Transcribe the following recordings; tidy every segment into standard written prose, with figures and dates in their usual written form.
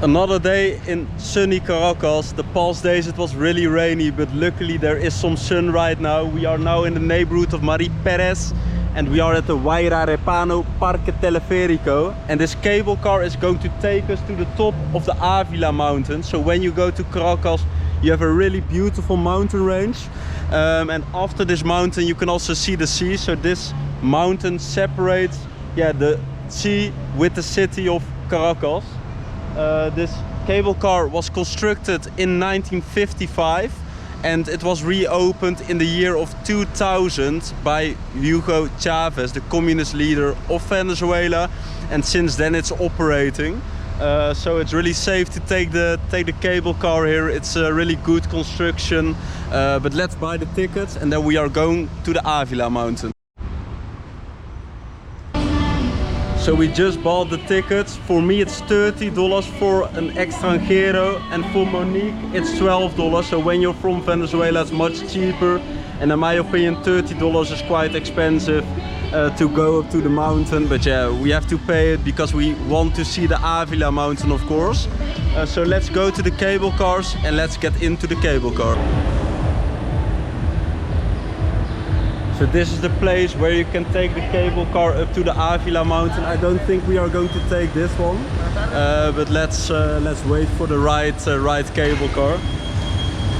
Another day in sunny Caracas. The past days it was really rainy, but luckily there is some sun right now. We are now in the neighborhood of Marie Perez and we are at the Repano Parque Teleférico, and this cable car is going to take us to the top of the Avila Mountain. So when you go to Caracas you have a really beautiful mountain range, and after this mountain you can also see the sea. So this mountain separates the sea with the city of Caracas. This cable car was constructed in 1955 and it was reopened in the year of 2000 by Hugo Chavez, the communist leader of Venezuela, and since then it's operating. So it's really safe to take the cable car here. It's a really good construction, but let's buy the tickets and then we are going to the Avila Mountain. So we just bought the tickets. For me it's $30 for an extranjero, and for Monique it's $12. So when you're from Venezuela it's much cheaper, and in my opinion $30 is quite expensive to go up to the mountain. But yeah, we have to pay it because we want to see the Avila Mountain, of course. So let's go to the cable cars and let's get into the cable car. So this is the place where you can take the cable car up to the Avila Mountain. I don't think we are going to take this one, but let's wait for the right cable car.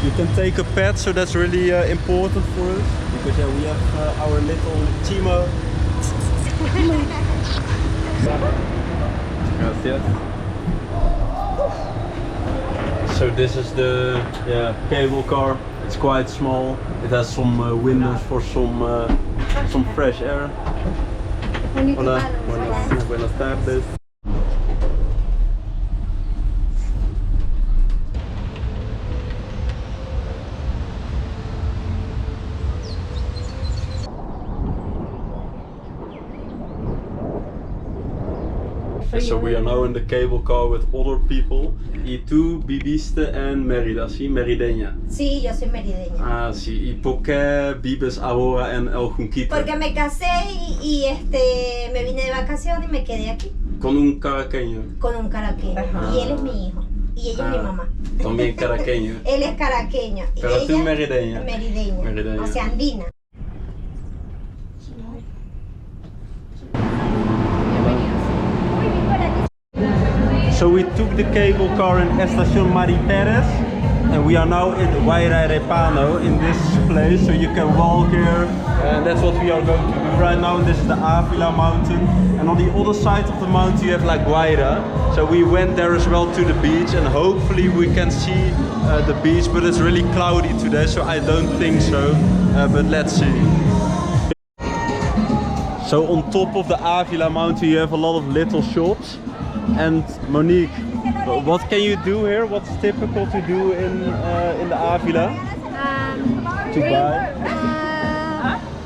You can take a pet, so that's really important for us, because we have our little Timo. Gracias. So this is the cable car. It's quite small. It has some windows for some fresh air. Hola, buenas tardes. So we are now in the cable car with other people. Y tú viviste en Mérida, ¿sí? Merideña. Sí, yo soy merideña. Ah, sí. ¿Y por qué vives ahora en El Junquito? Porque me casé y me vine de vacaciones y me quedé aquí. ¿Con un caraqueño? Con un caraqueño. Y él es mi hijo. Y ella es mi mamá. También caraqueño. Él es caraqueño. Pero y tú ella merideña. Merideña. O sea, andina. So we took the cable car in Estación Marie Perez and we are now in Repano, in this place. So you can walk here, and that's what we are going to do right now. This is the Avila Mountain, and on the other side of the mountain you have like Guaira. So we went there as well to the beach, and hopefully we can see the beach, but it's really cloudy today, so I don't think so, but let's see. So on top of the Avila Mountain you have a lot of little shops. And Monique, what can you do here? What's typical to do in the Avila? To buy?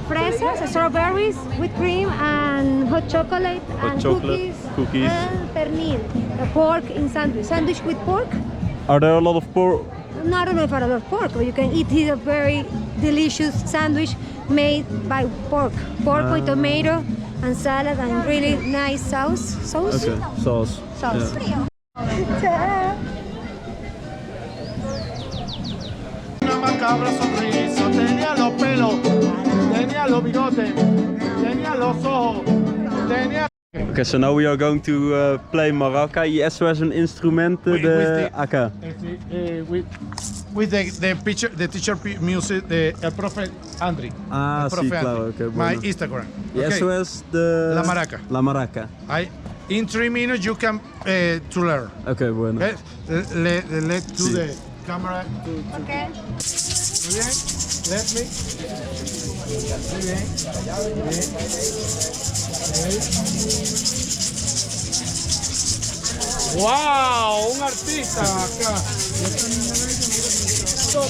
Fresas, strawberries, whipped cream, and hot chocolate, and cookies, and pernil, pork in sandwich with pork. Are there a lot of pork? No, I don't know if I love pork, but you can eat here a very delicious sandwich made by pork with tomato and salad and really nice sauce. Okay, sauce. Yeah. Una macabra sonrisa, tenía los pelos, tenía los bigotes, tenía los ojos, tenía... Okay, so now we are going to play maraca. Y eso es un instrumento de acá. With the teacher music, el profe Andri. Ah, sí, claro, okay, bueno. My Instagram. Y okay. eso es de... La maraca. La maraca. In 3 minutes you can to learn. Okay, bueno. Okay? Let's do the camera. Okay. Muy bien. Let me. Muy bien. Muy bien. ¡Wow! Un artista acá. Yo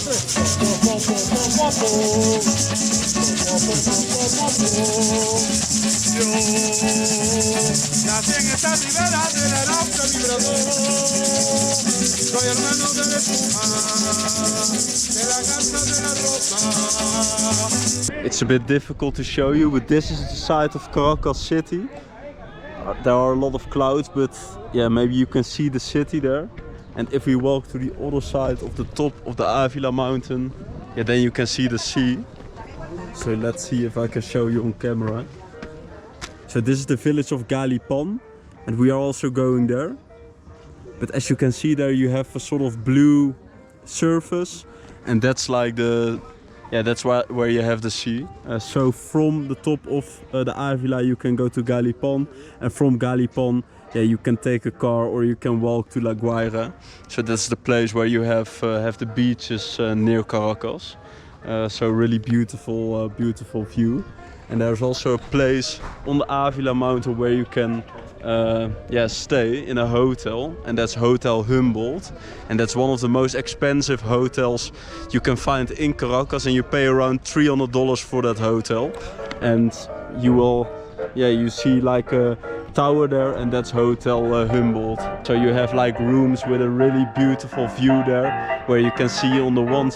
nací en esta ribera del Arauca vibrador. Soy hermano de la espuma, de la garza de la roca. It's a bit difficult to show you, but this is the side of Caracas city. there are a lot of clouds, but yeah, maybe you can see the city there. And if we walk to the other side of the top of the Avila Mountain, yeah, then you can see the sea. So let's see if I can show you on camera. So this is the village of Galipán, and we are also going there. But as you can see there, you have a sort of blue surface, and that's like that's where you have the sea. So from the top of the Avila you can go to Galipán, and from Galipán, yeah, you can take a car or you can walk to La Guaira. So that's the place where you have the beaches near Caracas. So really beautiful, beautiful view. And there's also a place on the Avila Mountain where you can stay in a hotel, and that's Hotel Humboldt, and that's one of the most expensive hotels you can find in Caracas, and you pay around $300 for that hotel. And you see like a tower there, and that's Hotel Humboldt. So you have like rooms with a really beautiful view there, where you can see on the one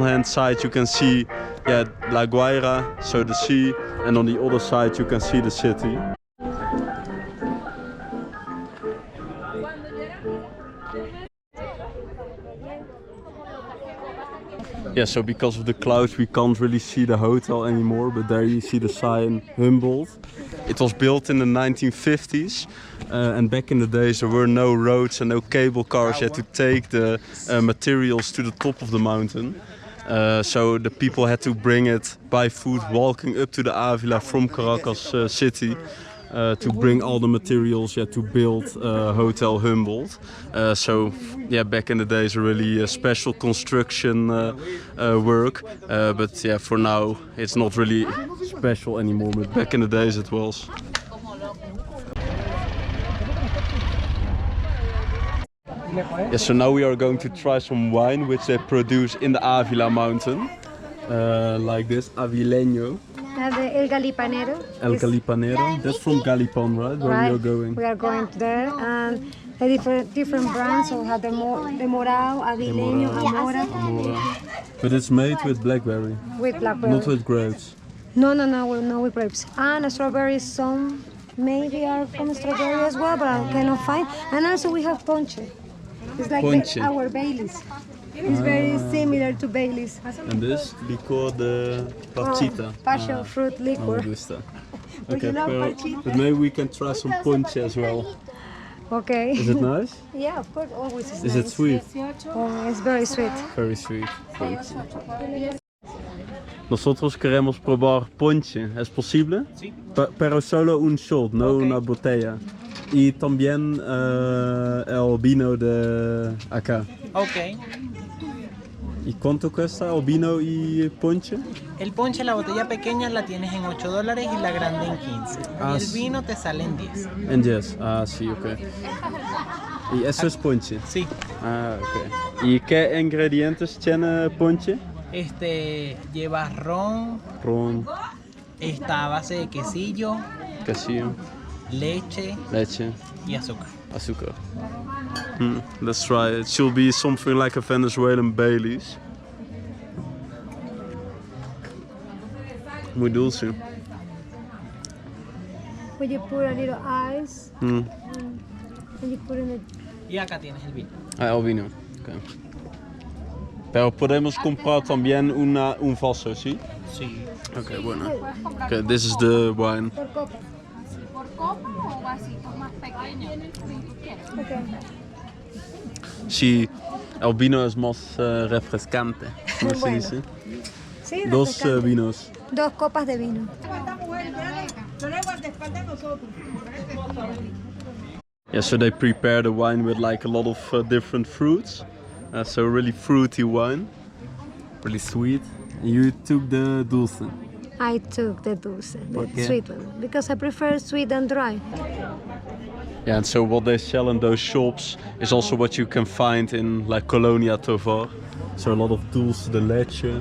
hand side you can see La Guaira, so the sea, and on the other side you can see the city. Yeah, so because of the clouds we can't really see the hotel anymore, but there you see the sign Humboldt. It was built in the 1950s, and back in the days there were no roads and no cable cars yet to take the materials to the top of the mountain. So the people had to bring it by foot, walking up to the Avila from Caracas city. To bring all the materials to build Hotel Humboldt. So yeah, back in the days a really special construction work, but yeah, for now it's not really special anymore, but back in the days it was. Yeah, so now we are going to try some wine which they produce in the Avila Mountain, like this Avileño. El Galipanero. El Galipanero, that's from Galipán, right? Where we are going. We are going there, and the different brands. So we have the Morao, Avileño, Amora. But it's made with blackberry. With blackberry. Not with grapes. No, with grapes. And strawberries, some maybe are from strawberry as well, but I cannot find. And also we have ponche. It's like our Baileys. It's very similar to Baileys. And this liquor de parchita. Passion fruit liquor. Okay, but maybe we can try some ponche as well. Okay. Is it nice? Yeah, of course, always is nice. Is it sweet? Oh, it's very sweet. Very sweet. Ponche. Nosotros queremos probar ponche. ¿Es posible? Sí. Pero solo un shot, no una botella. Y también el vino de acá. Ok. ¿Y cuánto cuesta el vino y ponche? El ponche, la botella pequeña la tienes en $8 y la grande en 15. Y el vino te sale en 10. En 10, sí, ok. ¿Y eso es ponche? Sí. Ok. ¿Y qué ingredientes tiene ponche? Lleva ron. Está a base de quesillo. Leche. Y azúcar. Let's try it. It should be something like a Venezuelan Baileys. Muy dulce. Would you put a little ice? And you put in it. Y acá tienes el vino. El vino. Okay. Pero podemos comprar también un vaso, ¿sí? Sí. Okay, bueno. Okay, this is the wine. Por copa. ¿Por copa o vasitos más pequeños? Okay. Sí, el vino es más refrescante. ¿Cómo se dice? Sí, Dos vinos. 2 copas de vino. Yeah, so they prepare the wine with like a lot of different fruits. So really fruity wine, really sweet. You took the dulce. I took the dulce, the Okay. sweet one, because I prefer sweet and dry. Yeah, and so what they sell in those shops is also what you can find in like Colonia Tovar. So a lot of dulce de leche,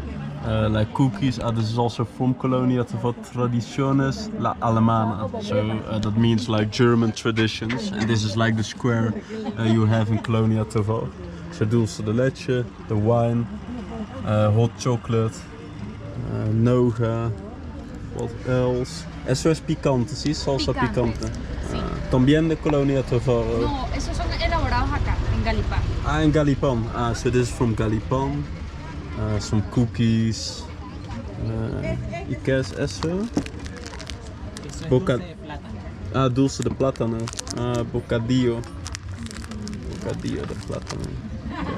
like cookies. This is also from Colonia Tovar, tradiciones la alemana. So that means like German traditions. And this is like the square you have in Colonia Tovar. So dulce de leche, the wine, hot chocolate, noga, What else? Eso es picante, ¿sí? Salsa picante. Sí. También de Colonia Trovaro. No, esos son elaborados acá, en Galipán. Ah, in Galipán. Ah, so this is from Galipán. Some cookies. ¿Y qué es eso? Eso es Boca- dulce de plátano. Ah, dulce de plátano. Ah, bocadillo. Bocadillo de plátano. Okay.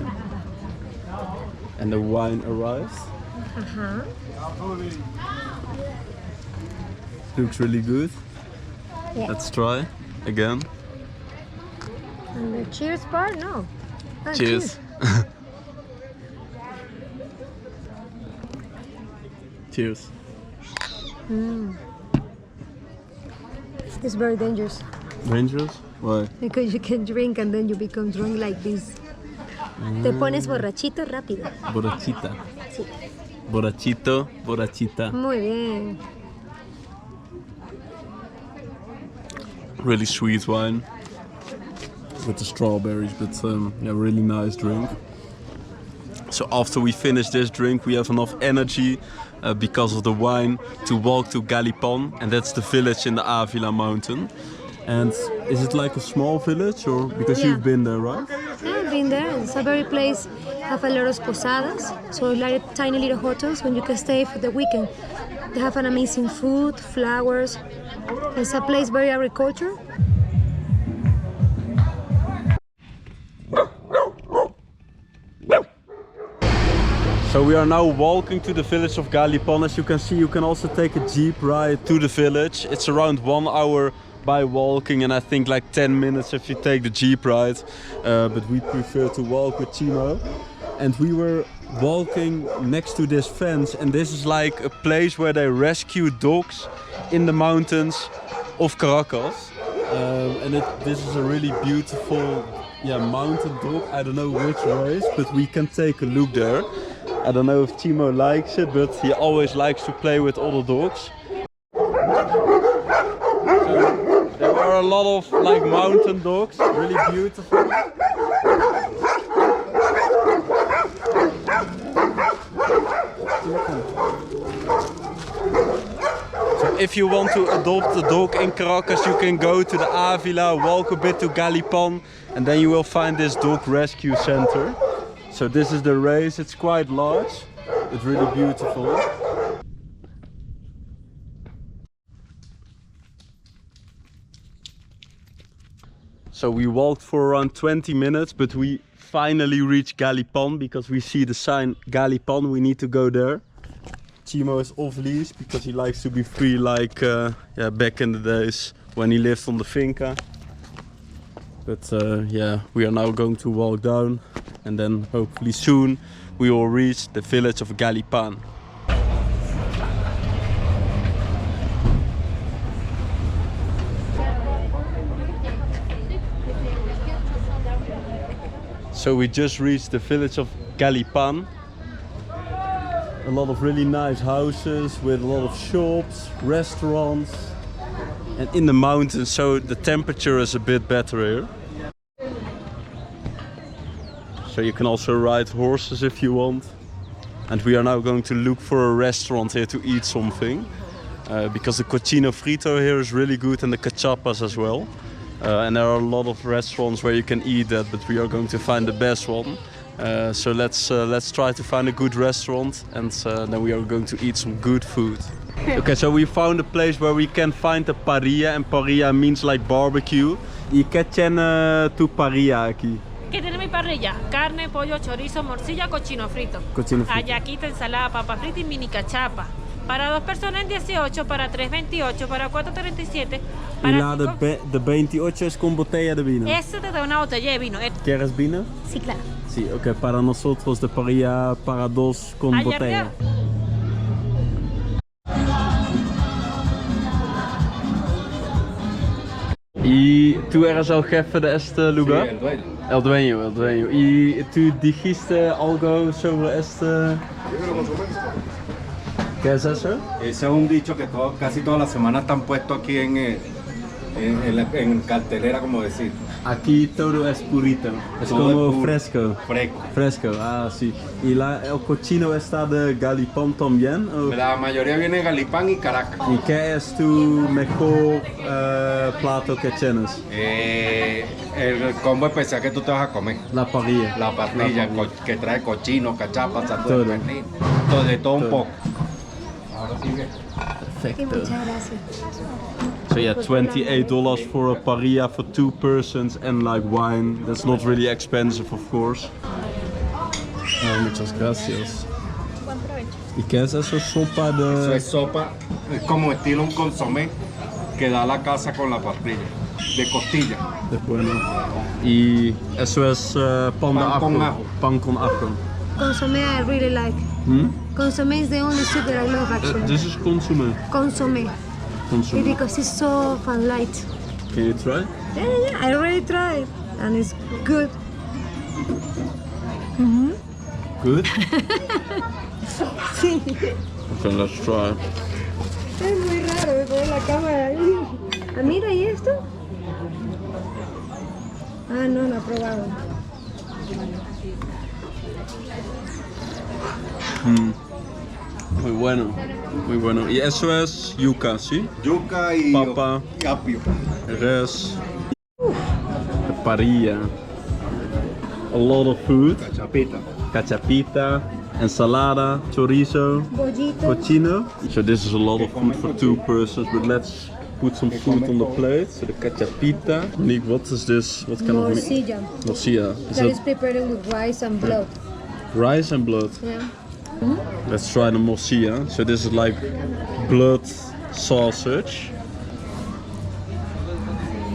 And the wine arrived. Ajá. Looks really good. Yeah. Let's try again. And the cheers part? No. Ah, Cheers. Cheers. It's very dangerous Dangerous? Why? because you can drink and then you become drunk like this. Te pones borrachito rápido. Borrachita. Sí. Borrachito, borrachita. Muy bien. Really sweet wine with the strawberries, but yeah, really nice drink. So after we finish this drink, we have enough energy because of the wine to walk to Galipan, and that's the village in the Avila Mountain. And is it like a small village, or because Yeah. you've been there, right? Yeah, I've been there. It's a very place. Have a lot of posadas, so like tiny little hotels when you can stay for the weekend. They have an amazing food, flowers. It's a place very agriculture. So we are now walking to the village of Galipan. As you can see, you can also take a jeep ride to the village. It's around 1 hour by walking, and I think like 10 minutes if you take the jeep ride. But we prefer to walk with Timo. And we were walking next to this fence, and this is like a place where they rescue dogs in the mountains of Caracas. This is a really beautiful mountain dog. I don't know which race, but we can take a look there. I don't know if Timo likes it, but he always likes to play with other dogs. So, there are a lot of like mountain dogs, really beautiful. So if you want to adopt a dog in Caracas, you can go to the Avila, walk a bit to Galipan, and then you will find this dog rescue center. So this is the race. It's quite large. It's really beautiful. So we walked for around 20 minutes, but we finally reached Galipán because we see the sign Galipán. We need to go there. Timo is off leash because he likes to be free, like back in the days when he lived on the finca. But we are now going to walk down, and then hopefully soon we will reach the village of Galipán. So we just reached the village of Galipán. A lot of really nice houses with a lot of shops, restaurants, and in the mountains, so the temperature is a bit better here. So you can also ride horses if you want. And we are now going to look for a restaurant here to eat something. Because the cochino frito here is really good, and the cachapas as well. And there are a lot of restaurants where you can eat that, but we are going to find the best one. So let's try to find a good restaurant, and then we are going to eat some good food. Okay, so we found a place where we can find a parrilla, and parrilla means like barbecue. ¿Y qué tiene tu parrilla aquí? ¿Qué tiene mi parrilla? Carne, pollo, chorizo, morcilla, cochino frito. Cochino frito. Hallaquita, ensalada, papa frita y mini cachapa. Para 2 personas en 18, para 3 28, para 4 37. Y la de 28 es con botella de vino. Eso te da una botella de vino. ¿Quieres vino? Sí, claro. Sí, ok, para nosotros de parrilla para 2 con Allá botella. arriba. ¿Y tú eres el jefe de este lugar? Sí, el dueño. El dueño, el dueño. ¿Y tú dijiste algo sobre este? ¿Qué es eso? Ese es un dicho que casi todas las semanas están puestos aquí en En cartelera, como decir. Aquí todo es purito. Es Todo como es puro. fresco. Fresco. Fresco, ah, sí. ¿Y el cochino está de Galipán también? ¿O? La mayoría viene de Galipán y Caracas. ¿Y qué es tu mejor plato que tienes? El combo especial que tú te vas a comer. La parrilla. La parrilla, que trae cochino, cachapa, salsa Todo. de pernil. Todo, de todo un Todo. poco. Ahora sigue. Sí, muchas gracias. So yeah, $28 for a parrilla for 2 persons and like wine. That's not really expensive, of course. Muchas gracias. ¿Y qué es eso? Sopa Eso de... es sopa, es como estilo un consomé que da la casa con la parrilla. De costilla. de bueno. Y eso es pan de Pan con ajo. ajo. Pan con ajo. Consommé I really like. Consommé is the only soup that I love actually. This is consommé. Consommé. Consommé. Because it's soft and light. Can you try? Yeah, I already tried. And it's good. Good? Sí. Okay, let's try. Es muy raro, me pone la cámara ahí. Ah, mira, ¿y esto? Ah, no, lo he probado. Muy bueno. Muy bueno. Y eso es yuca, ¿sí? Yuca y Papa. y apio. Res. Parrilla. A lot of food. Cachapita. Cachapita. Ensalada. Chorizo. Bollito. Cochino. So this is a lot of food for 2 persons, but let's put some food on the plate. So the cachapita. Nick, what is this? What kind of Morcilla. morcilla? Is That it is prepared with rice and blood. rice and blood? Yeah. Let's try the morcilla. So this is like blood sausage.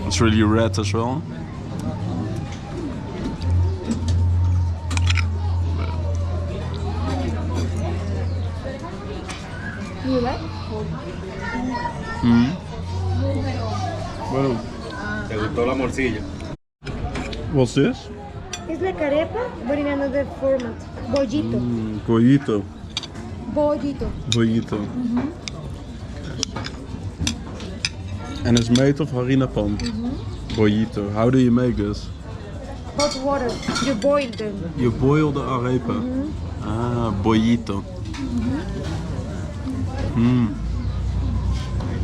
It's really red as well. You like? Bueno, ¿Te gustó la morcilla? what's this? It's like arepa, but in another format. Bollito. Bollito. Bollito. Bollito. And it's made of harina pan. Bollito. How do you make this? Hot water. You boil them. You boil the arepa. Ah, bollito.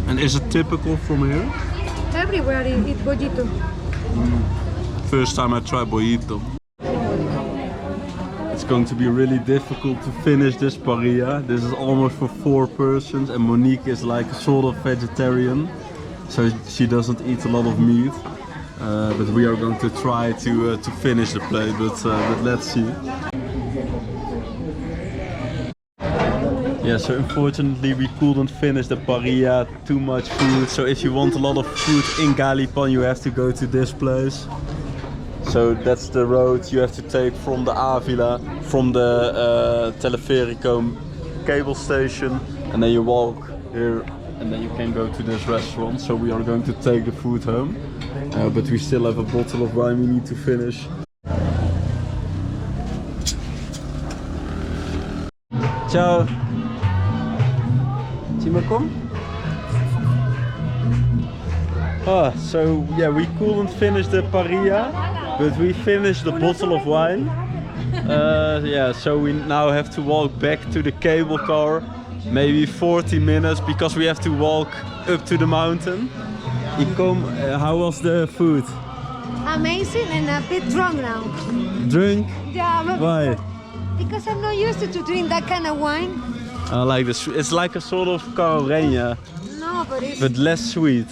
And is it typical from here? Everywhere you eat bollito. First time I try bollito. It's going to be really difficult to finish this parrilla. This is almost for 4 persons, and Monique is like a sort of vegetarian, so she doesn't eat a lot of meat. But we are going to try to finish the plate, but let's see. Yeah, so unfortunately we couldn't finish the parrilla, too much food. So if you want a lot of food in Galipan, you have to go to this place. So that's the road you have to take from the Avila, from the Teleferico cable station, and then you walk here, and then you can go to this restaurant. So we are going to take the food home, but we still have a bottle of wine we need to finish. Ciao. Come. So yeah, we couldn't finish the parrilla, but we finished the bottle of wine. Yeah, so we now have to walk back to the cable car, maybe 40 minutes, because we have to walk up to the mountain. How was the food? Amazing and a bit drunk now. Drink? Yeah, but Why? because I'm not used to drink that kind of wine. I like this. It's like a sort of carrilla, No, but it's but less sweet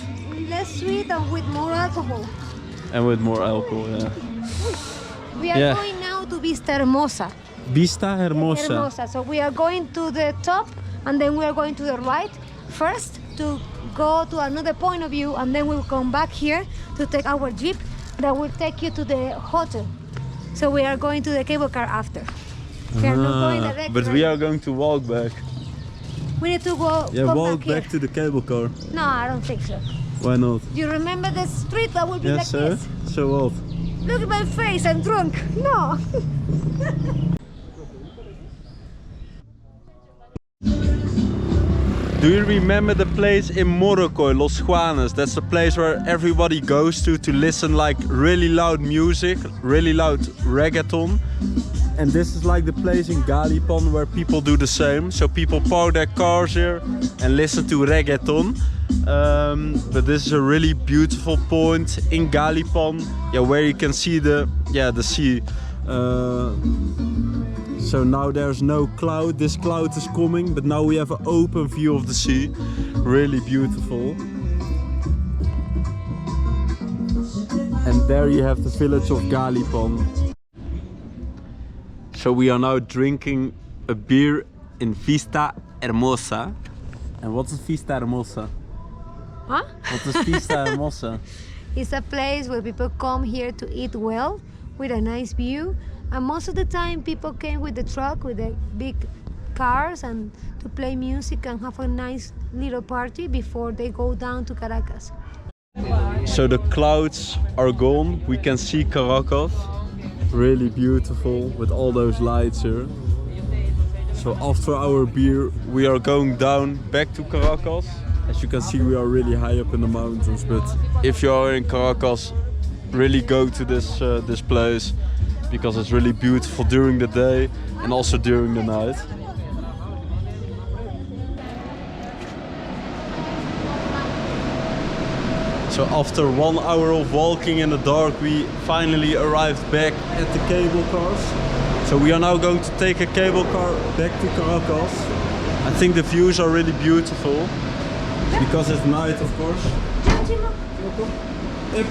less sweet and with more alcohol. and with more alcohol. Yeah. We are Yeah. going now to Vista Hermosa. Vista Hermosa. Hermosa. So we are going to the top and then we are going to the right first to go to another point of view, and then we'll come back here to take our jeep that will take you to the hotel. So we are going to the cable car after. We are not going direct. But we are going to walk back. We need to go. Yeah, come walk back back here. to the cable car. No, I don't think so. Why not? You remember the street that will be like Yes, sir. this? So what? Look at my face, I'm drunk. No. Do you remember the place in Morocco, Los Juanes? That's the place where everybody goes to listen like really loud music, really loud reggaeton. And this is like the place in Galipan where people do the same. So people park their cars here and listen to reggaeton. But this is a really beautiful point in Galipan, yeah, where you can see the sea. So now there's no cloud, this cloud is coming, but now we have an open view of the sea. Really beautiful. And there you have the village of Galipan. So we are now drinking a beer in Vista Hermosa. And what is Vista Hermosa? Huh? What is Vista Hermosa? It's a place where people come here to eat well, with a nice view. And most of the time people came with the truck, with the big cars, and to play music and have a nice little party before they go down to Caracas. So the clouds are gone, we can see Caracas. Really beautiful with all those lights here. So after our beer we are going down back to Caracas. As you can see, we are really high up in the mountains, but if you are in Caracas, really go to this place, because it's really beautiful during the day and also during the night. So after 1 hour of walking in the dark, we finally arrived back at the cable cars. So we are now going to take a cable car back to Caracas. I think the views are really beautiful, because it's night, of course. Yep.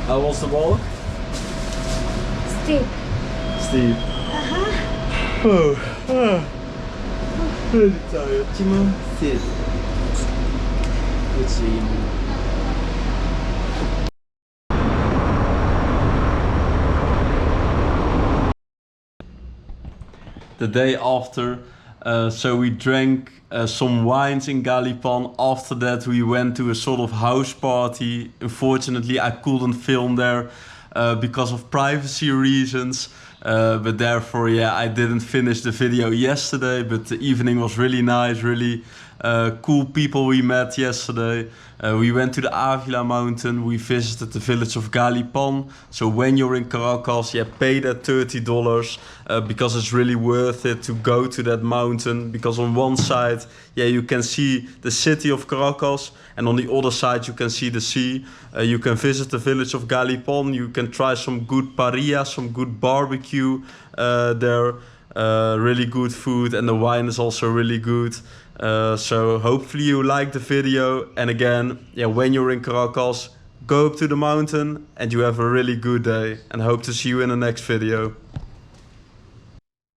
How was the walk? Steep. Steep. Really tired. Timo, sit. Good seeing you. The day after, so we drank some wines in Galipan. After that we went to a sort of house party. Unfortunately I couldn't film there because of privacy reasons. But therefore, yeah, I didn't finish the video yesterday, but the evening was really nice, really cool people we met yesterday. We went to the Avila Mountain, we visited the village of Galipán. So when you're in Caracas, yeah, pay that $30 because it's really worth it to go to that mountain. Because on one side, yeah, you can see the city of Caracas, and on the other side you can see the sea. You can visit the village of Galipán, you can try some good parrilla, some good barbecue there. Really good food, and the wine is also really good. So hopefully you like the video, and again, yeah, when you're in Caracas, go up to the mountain and you have a really good day, and hope to see you in the next video.